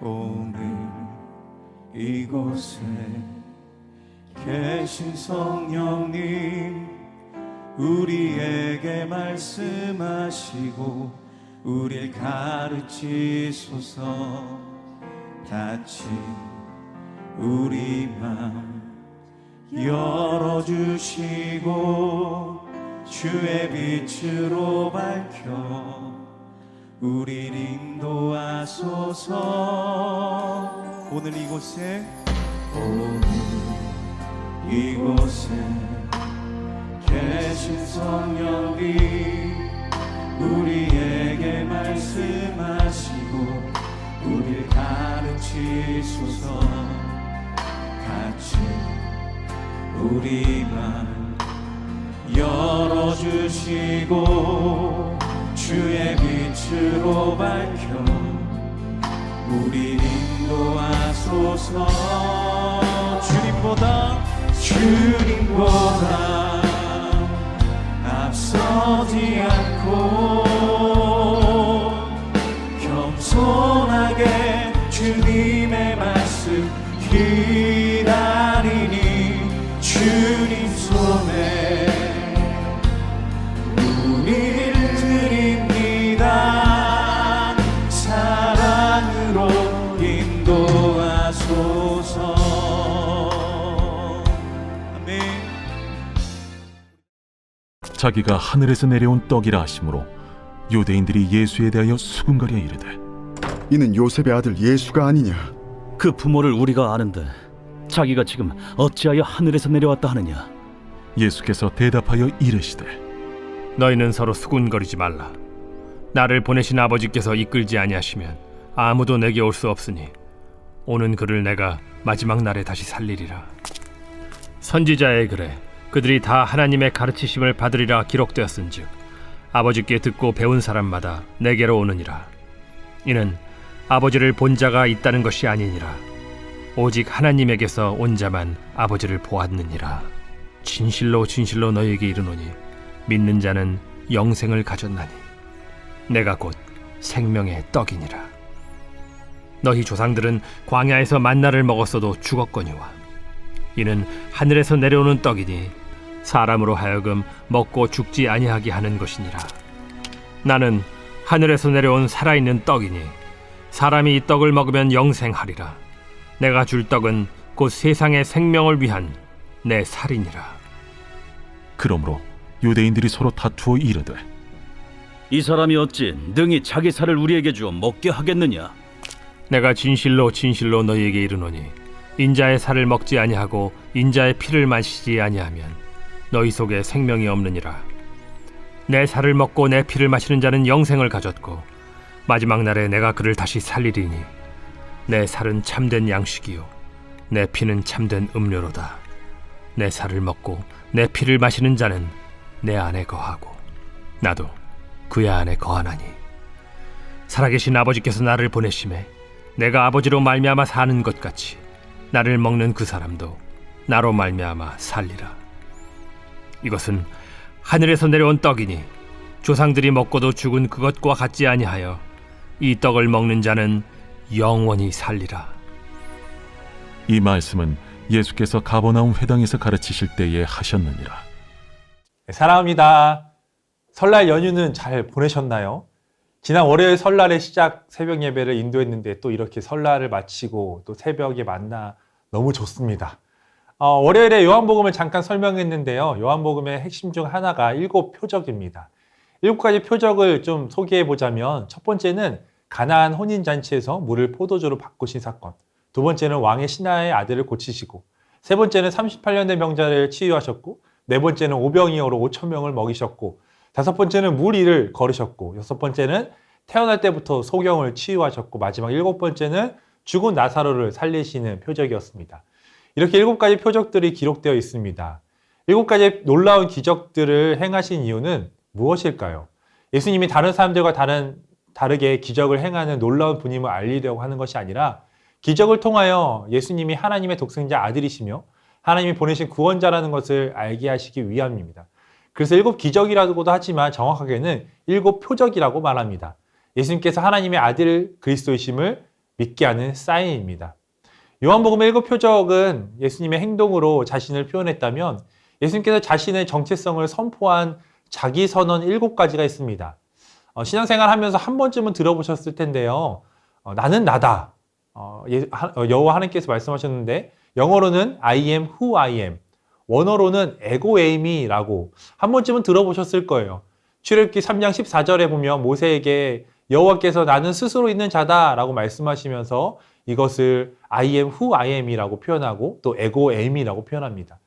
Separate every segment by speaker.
Speaker 1: 오늘 이곳에 계신 성령님, 우리에게 말씀하시고 우리를 가르치소서. 닫힌 우리 맘 열어주시고 주의 빛으로 밝혀 우리를 인도하소서. 오늘 이곳에 계신 성령님, 우리에게 말씀하시고 우리를 가르치소서. 같이 우리 맘 열어주시고 주의 빛으로 밝혀 우리를 인도하소서. 주님보다 앞서지 않고 겸손하게 주님의 말씀 기다리니 주님 손에 문을 드립니다. 사랑으로 인도하소서. 아멘.
Speaker 2: 자기가 하늘에서 내려온 떡이라 하심으로 유대인들이 예수에 대하여 수군거려 이르되,
Speaker 3: 이는 요셉의 아들 예수가 아니냐?
Speaker 4: 그 부모를 우리가 아는데 자기가 지금 어찌하여 하늘에서 내려왔다 하느냐?
Speaker 2: 예수께서 대답하여 이르시되,
Speaker 5: 너희는 서로 수군거리지 말라. 나를 보내신 아버지께서 이끌지 아니하시면 아무도 내게 올 수 없으니 오는 그를 내가 마지막 날에 다시 살리리라. 선지자의 글에 그들이 다 하나님의 가르치심을 받으리라 기록되었은즉 아버지께 듣고 배운 사람마다 내게로 오느니라. 이는 아버지를 본 자가 있다는 것이 아니니라. 오직 하나님에게서 온 자만 아버지를 보았느니라. 진실로 진실로 너희에게 이르노니 믿는 자는 영생을 가졌나니 내가 곧 생명의 떡이니라. 너희 조상들은 광야에서 만나를 먹었어도 죽었거니와 이는 하늘에서 내려오는 떡이니 사람으로 하여금 먹고 죽지 아니하게 하는 것이니라. 나는 하늘에서 내려온 살아있는 떡이니 사람이 이 떡을 먹으면 영생하리라. 내가 줄 떡은 곧 세상의 생명을 위한 내 살이니라.
Speaker 2: 그러므로 유대인들이 서로 다투어 이르되,
Speaker 4: 이 사람이 어찌 능히 자기 살을 우리에게 주어 먹게 하겠느냐?
Speaker 5: 내가 진실로 진실로 너희에게 이르노니 인자의 살을 먹지 아니하고 인자의 피를 마시지 아니하면 너희 속에 생명이 없느니라. 내 살을 먹고 내 피를 마시는 자는 영생을 가졌고 마지막 날에 내가 그를 다시 살리리니 내 살은 참된 양식이요 내 피는 참된 음료로다. 내 살을 먹고 내 피를 마시는 자는 내 안에 거하고 나도 그의 안에 거하나니 살아계신 아버지께서 나를 보내심에 내가 아버지로 말미암아 사는 것 같이 나를 먹는 그 사람도 나로 말미암아 살리라. 이것은 하늘에서 내려온 떡이니 조상들이 먹고도 죽은 그것과 같지 아니하여 이 떡을 먹는 자는 영원히 살리라.
Speaker 2: 이 말씀은 예수께서 가버나움 회당에서 가르치실 때에 하셨느니라.
Speaker 6: 사랑합니다. 설날 연휴는 잘 보내셨나요? 지난 월요일 설날의 시작 새벽 예배를 인도했는데 또 이렇게 설날을 마치고 또 새벽에 만나 너무 좋습니다. 월요일에 요한복음을 잠깐 설명했는데요. 요한복음의 핵심 중 하나가 7표적입니다. 7가지 표적을 좀 소개해 보자면 첫 번째는 가나안 혼인잔치에서 물을 포도주로 바꾸신 사건, 두 번째는 왕의 신하의 아들을 고치시고, 세 번째는 38년 된 병자를 치유하셨고, 네 번째는 오병이어로 5천 명을 먹이셨고, 다섯 번째는 물 위를 걸으셨고, 여섯 번째는 태어날 때부터 소경을 치유하셨고, 마지막 일곱 번째는 죽은 나사로를 살리시는 표적이었습니다. 이렇게 7가지 표적들이 기록되어 있습니다. 7가지 놀라운 기적들을 행하신 이유는 무엇일까요? 예수님이 다른 사람들과 다르게 기적을 행하는 놀라운 분임을 알리려고 하는 것이 아니라 기적을 통하여 예수님이 하나님의 독생자 아들이시며 하나님이 보내신 구원자라는 것을 알게 하시기 위함입니다. 그래서 7기적이라고도 하지만 정확하게는 7표적이라고 말합니다. 예수님께서 하나님의 아들 그리스도이심을 믿게 하는 사인입니다. 요한복음의 7표적은 예수님의 행동으로 자신을 표현했다면 예수님께서 자신의 정체성을 선포한 자기 선언 7가지가 있습니다. 신앙생활 하면서 한 번쯤은 들어보셨을 텐데요. 나는 나다. 여호와 하나님께서 말씀하셨는데 영어로는 I am who I am, 원어로는 에고 에이미라고 한 번쯤은 들어보셨을 거예요. 출애굽기 3장 14절에 보면 모세에게 여호와께서 나는 스스로 있는 자다라고 말씀하시면서 이것을 I am who I am이라고 표현하고 또 에고 에이미라고 표현합니다.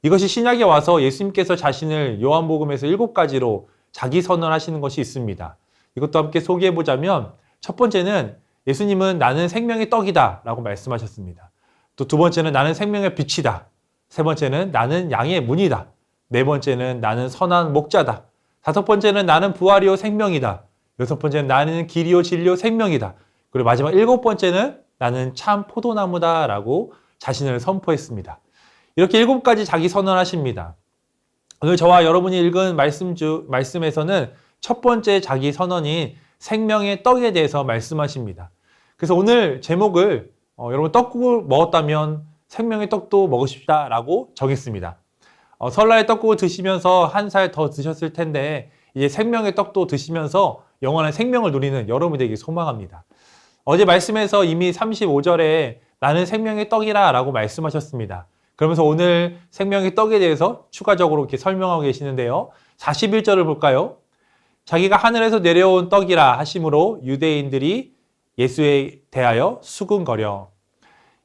Speaker 6: 이것이 신약에 와서 예수님께서 자신을 요한복음에서 7가지로 자기 선언하시는 것이 있습니다. 이것도 함께 소개해 보자면 첫 번째는 예수님은 나는 생명의 떡이다 라고 말씀하셨습니다. 또 두 번째는 나는 생명의 빛이다. 세 번째는 나는 양의 문이다. 네 번째는 나는 선한 목자다. 다섯 번째는 나는 부활이요 생명이다. 여섯 번째는 나는 길이요 진리요 생명이다. 그리고 마지막 7번째는 나는 참 포도나무다 라고 자신을 선포했습니다. 이렇게 7가지 자기 선언하십니다. 오늘 저와 여러분이 읽은 말씀에서는 첫 번째 자기 선언인 생명의 떡에 대해서 말씀하십니다. 그래서 오늘 제목을 여러분 떡국을 먹었다면 생명의 떡도 먹으십시다 라고 정했습니다. 설날에 떡국을 드시면서 한 살 더 드셨을 텐데 이제 생명의 떡도 드시면서 영원한 생명을 누리는 여러분이 되길 소망합니다. 어제 말씀에서 이미 35절에 나는 생명의 떡이라 라고 말씀하셨습니다. 그러면서 오늘 생명의 떡에 대해서 추가적으로 이렇게 설명하고 계시는데요. 41절을 볼까요? 자기가 하늘에서 내려온 떡이라 하심으로 유대인들이 예수에 대하여 수군거려.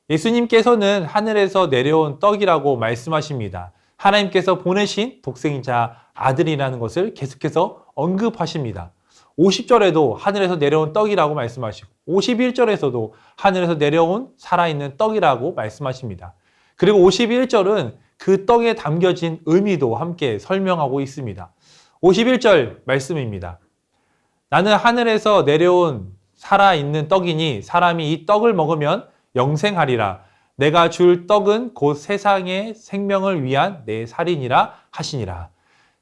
Speaker 6: 예수님께서는 하늘에서 내려온 떡이라고 말씀하십니다. 하나님께서 보내신 독생자 아들이라는 것을 계속해서 언급하십니다. 50절에도 하늘에서 내려온 떡이라고 말씀하시고 51절에서도 하늘에서 내려온 살아있는 떡이라고 말씀하십니다. 그리고 51절은 그 떡에 담겨진 의미도 함께 설명하고 있습니다. 51절 말씀입니다. 나는 하늘에서 내려온 살아있는 떡이니 사람이 이 떡을 먹으면 영생하리라. 내가 줄 떡은 곧 세상의 생명을 위한 내 살이니라 하시니라.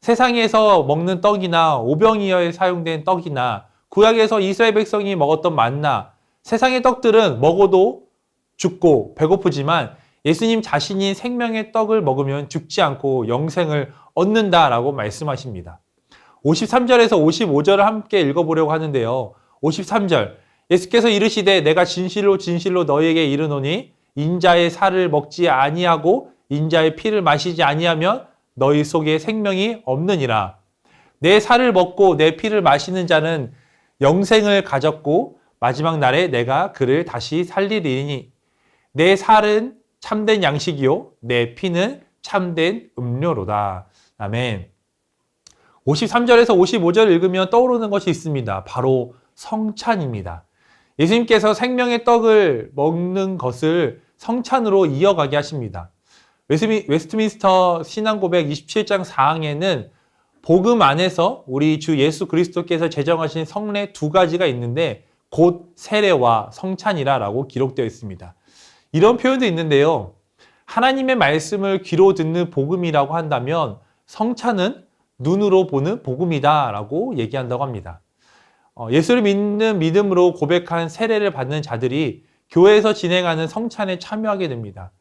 Speaker 6: 세상에서 먹는 떡이나 오병이어에 사용된 떡이나 구약에서 이스라엘 백성이 먹었던 만나, 세상의 떡들은 먹어도 죽고 배고프지만 예수님 자신이 생명의 떡을 먹으면 죽지 않고 영생을 얻는다라고 말씀하십니다. 53절에서 55절을 함께 읽어보려고 하는데요. 53절, 예수께서 이르시되 내가 진실로 진실로 너희에게 이르노니 인자의 살을 먹지 아니하고 인자의 피를 마시지 아니하면 너희 속에 생명이 없느니라. 내 살을 먹고 내 피를 마시는 자는 영생을 가졌고 마지막 날에 내가 그를 다시 살리리니 내 살은 참된 양식이요 내 피는 참된 음료로다. 아멘. 53절에서 55절 읽으면 떠오르는 것이 있습니다. 바로 성찬입니다. 예수님께서 생명의 떡을 먹는 것을 성찬으로 이어가게 하십니다. 웨스트민스터 신앙고백 27장 4항에는 복음 안에서 우리 주 예수 그리스도께서 제정하신 성례 2가지가 있는데 곧 세례와 성찬이라고 기록되어 있습니다. 이런 표현도 있는데요. 하나님의 말씀을 귀로 듣는 복음이라고 한다면 성찬은 눈으로 보는 복음이다라고 얘기한다고 합니다. 예수를 믿는 믿음으로 고백한 세례를 받는 자들이 교회에서 진행하는 성찬에 참여하게 됩니다.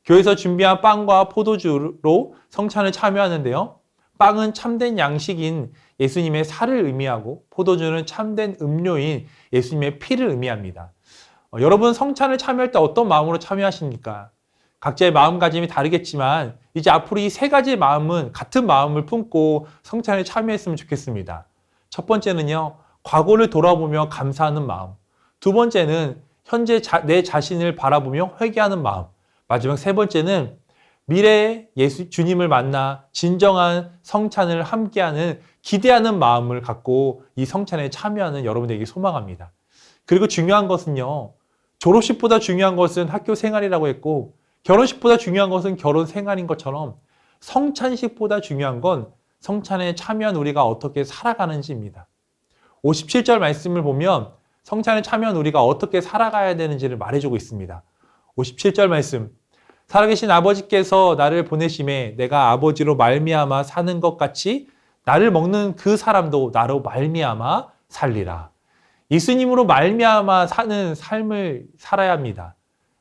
Speaker 6: 교회에서 준비한 빵과 포도주로 성찬을 참여하는데요. 빵은 참된 양식인 예수님의 살을 의미하고 포도주는 참된 음료인 예수님의 피를 의미합니다. 여러분 성찬을 참여할 때 어떤 마음으로 참여하십니까? 각자의 마음가짐이 다르겠지만 이제 앞으로 이 3가지의 마음은 같은 마음을 품고 성찬에 참여했으면 좋겠습니다. 첫 번째는요. 과거를 돌아보며 감사하는 마음. 두 번째는 현재 내 자신을 바라보며 회개하는 마음. 마지막 3번째는 미래에 주님을 만나 진정한 성찬을 함께하는 기대하는 마음을 갖고 이 성찬에 참여하는 여러분에게 소망합니다. 그리고 중요한 것은요. 졸업식보다 중요한 것은 학교 생활이라고 했고 결혼식보다 중요한 것은 결혼 생활인 것처럼 성찬식보다 중요한 건 성찬에 참여한 우리가 어떻게 살아가는지입니다. 57절 말씀을 보면 성찬에 참여한 우리가 어떻게 살아가야 되는지를 말해주고 있습니다. 57절 말씀, 살아계신 아버지께서 나를 보내심에 내가 아버지로 말미암아 사는 것 같이 나를 먹는 그 사람도 나로 말미암아 살리라. 예수님으로 말미암아 사는 삶을 살아야 합니다.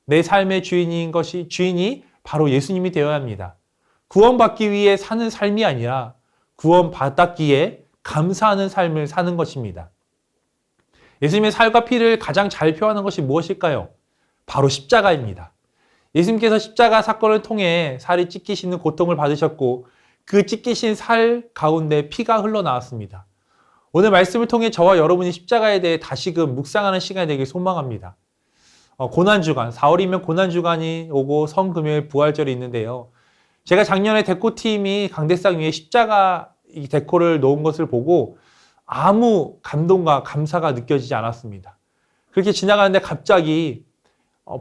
Speaker 6: 내 삶의 주인이 바로 예수님이 되어야 합니다. 구원받기 위해 사는 삶이 아니라 구원받았기에 감사하는 삶을 사는 것입니다. 예수님의 살과 피를 가장 잘 표현하는 것이 무엇일까요? 바로 십자가입니다. 예수님께서 십자가 사건을 통해 살이 찢기시는 고통을 받으셨고 그 찢기신 살 가운데 피가 흘러나왔습니다. 오늘 말씀을 통해 저와 여러분이 십자가에 대해 다시금 묵상하는 시간이 되길 소망합니다. 고난주간, 4월이면 고난주간이 오고 성금요일 부활절이 있는데요. 제가 작년에 데코팀이 강대상 위에 십자가 이 데코를 놓은 것을 보고 아무 감동과 감사가 느껴지지 않았습니다. 그렇게 지나가는데 갑자기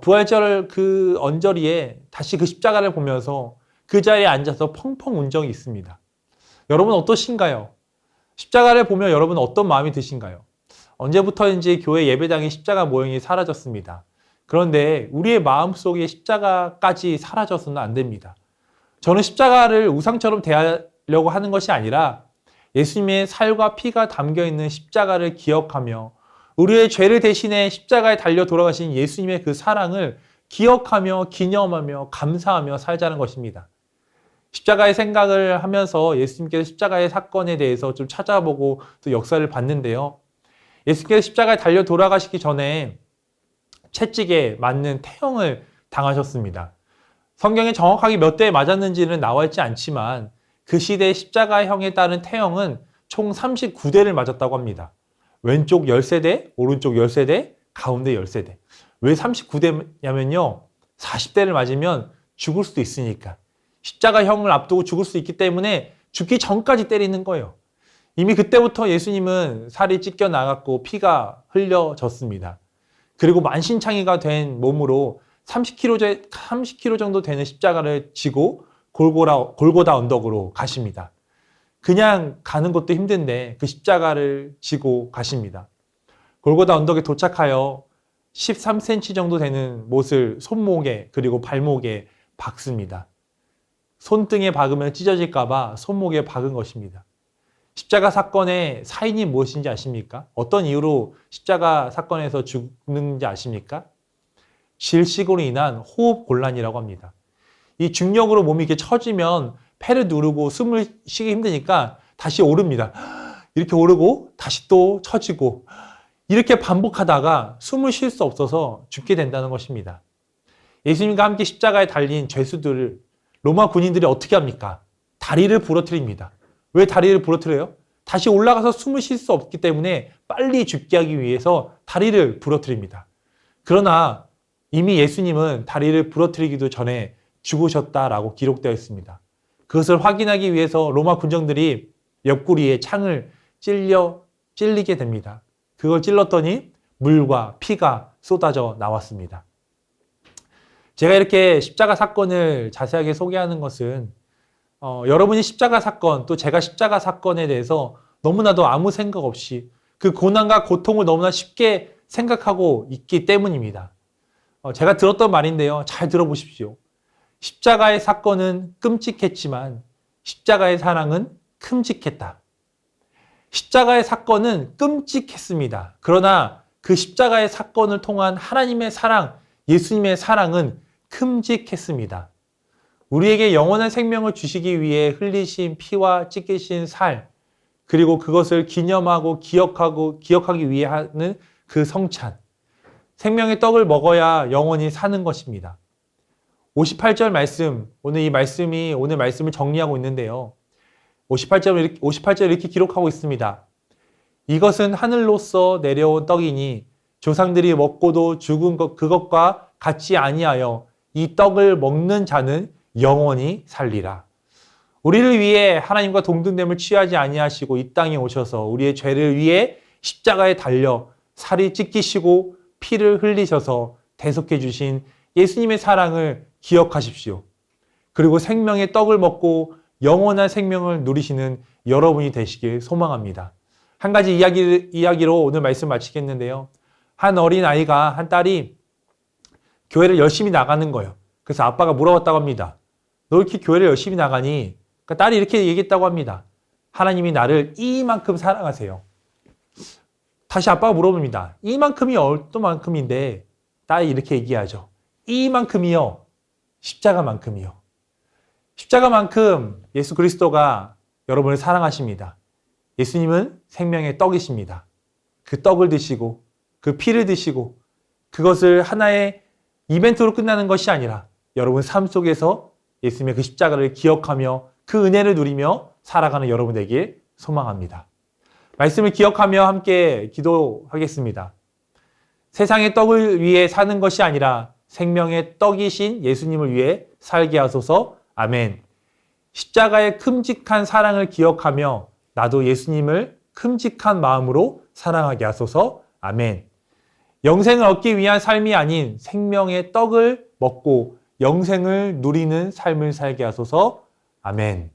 Speaker 6: 부활절 그 언저리에 다시 그 십자가를 보면서 그 자리에 앉아서 펑펑 운 적이 있습니다. 여러분 어떠신가요? 십자가를 보면 여러분 어떤 마음이 드신가요? 언제부터인지 교회 예배당에 십자가 모형이 사라졌습니다. 그런데 우리의 마음속에 십자가까지 사라져서는 안 됩니다. 저는 십자가를 우상처럼 대하려고 하는 것이 아니라 예수님의 살과 피가 담겨있는 십자가를 기억하며 우리의 죄를 대신해 십자가에 달려 돌아가신 예수님의 그 사랑을 기억하며 기념하며 감사하며 살자는 것입니다. 십자가의 생각을 하면서 예수님께서 십자가의 사건에 대해서 좀 찾아보고 또 역사를 봤는데요. 예수님께서 십자가에 달려 돌아가시기 전에 채찍에 맞는 태형을 당하셨습니다. 성경에 정확하게 몇 대에 맞았는지는 나와 있지 않지만 그 시대의 십자가형에 따른 태형은 총 39대를 맞았다고 합니다. 왼쪽 10세대, 오른쪽 10세대, 가운데 10세대. 왜 39대냐면요. 40대를 맞으면 죽을 수도 있으니까. 십자가형을 앞두고 죽을 수 있기 때문에 죽기 전까지 때리는 거예요. 이미 그때부터 예수님은 살이 찢겨 나갔고 피가 흘려졌습니다. 그리고 만신창이가 된 몸으로 30kg 정도 되는 십자가를 지고 골고다 언덕으로 가십니다. 그냥 가는 것도 힘든데 그 십자가를 지고 가십니다. 골고다 언덕에 도착하여 13cm 정도 되는 못을 손목에 그리고 발목에 박습니다. 손등에 박으면 찢어질까봐 손목에 박은 것입니다. 십자가 사건의 사인이 무엇인지 아십니까? 어떤 이유로 십자가 사건에서 죽는지 아십니까? 질식으로 인한 호흡 곤란이라고 합니다. 이 중력으로 몸이 이렇게 처지면 폐를 누르고 숨을 쉬기 힘드니까 다시 오릅니다. 이렇게 오르고 다시 또 처지고 이렇게 반복하다가 숨을 쉴 수 없어서 죽게 된다는 것입니다. 예수님과 함께 십자가에 달린 죄수들을 로마 군인들이 어떻게 합니까? 다리를 부러뜨립니다. 왜 다리를 부러뜨려요? 다시 올라가서 숨을 쉴 수 없기 때문에 빨리 죽게 하기 위해서 다리를 부러뜨립니다. 그러나 이미 예수님은 다리를 부러뜨리기도 전에 죽으셨다라고 기록되어 있습니다. 그것을 확인하기 위해서 로마 군정들이 옆구리에 창을 찔리게 됩니다. 그걸 찔렀더니 물과 피가 쏟아져 나왔습니다. 제가 이렇게 십자가 사건을 자세하게 소개하는 것은 여러분이 십자가 사건 또 제가 십자가 사건에 대해서 너무나도 아무 생각 없이 그 고난과 고통을 너무나 쉽게 생각하고 있기 때문입니다. 제가 들었던 말인데요. 잘 들어보십시오. 십자가의 사건은 끔찍했지만 십자가의 사랑은 큼직했다. 십자가의 사건은 끔찍했습니다. 그러나 그 십자가의 사건을 통한 하나님의 사랑, 예수님의 사랑은 큼직했습니다. 우리에게 영원한 생명을 주시기 위해 흘리신 피와 찢기신 살, 그리고 그것을 기념하고 기억하기 위해 하는 그 성찬. 생명의 떡을 먹어야 영원히 사는 것입니다. 58절 말씀, 오늘 말씀을 정리하고 있는데요. 58절 이렇게 기록하고 있습니다. 이것은 하늘로서 내려온 떡이니 조상들이 먹고도 죽은 그것과 같지 아니하여 이 떡을 먹는 자는 영원히 살리라. 우리를 위해 하나님과 동등됨을 취하지 아니하시고 이 땅에 오셔서 우리의 죄를 위해 십자가에 달려 살이 찢기시고 피를 흘리셔서 대속해 주신 예수님의 사랑을 기억하십시오. 그리고 생명의 떡을 먹고 영원한 생명을 누리시는 여러분이 되시길 소망합니다. 한 가지 이야기로 오늘 말씀 마치겠는데요. 한 어린아이가, 한 딸이 교회를 열심히 나가는 거예요. 그래서 아빠가 물어봤다고 합니다. 너 이렇게 교회를 열심히 나가니? 그러니까 딸이 이렇게 얘기했다고 합니다. 하나님이 나를 이만큼 사랑하세요. 다시 아빠가 물어봅니다. 이만큼이 어떤 만큼인데? 딸이 이렇게 얘기하죠. 이만큼이요. 십자가만큼이요. 십자가만큼 예수 그리스도가 여러분을 사랑하십니다. 예수님은 생명의 떡이십니다. 그 떡을 드시고 그 피를 드시고 그것을 하나의 이벤트로 끝나는 것이 아니라 여러분 삶 속에서 예수님의 그 십자가를 기억하며 그 은혜를 누리며 살아가는 여러분 되길 소망합니다. 말씀을 기억하며 함께 기도하겠습니다. 세상의 떡을 위해 사는 것이 아니라 생명의 떡이신 예수님을 위해 살게 하소서. 아멘. 십자가의 큼직한 사랑을 기억하며 나도 예수님을 큼직한 마음으로 사랑하게 하소서. 아멘. 영생을 얻기 위한 삶이 아닌 생명의 떡을 먹고 영생을 누리는 삶을 살게 하소서. 아멘.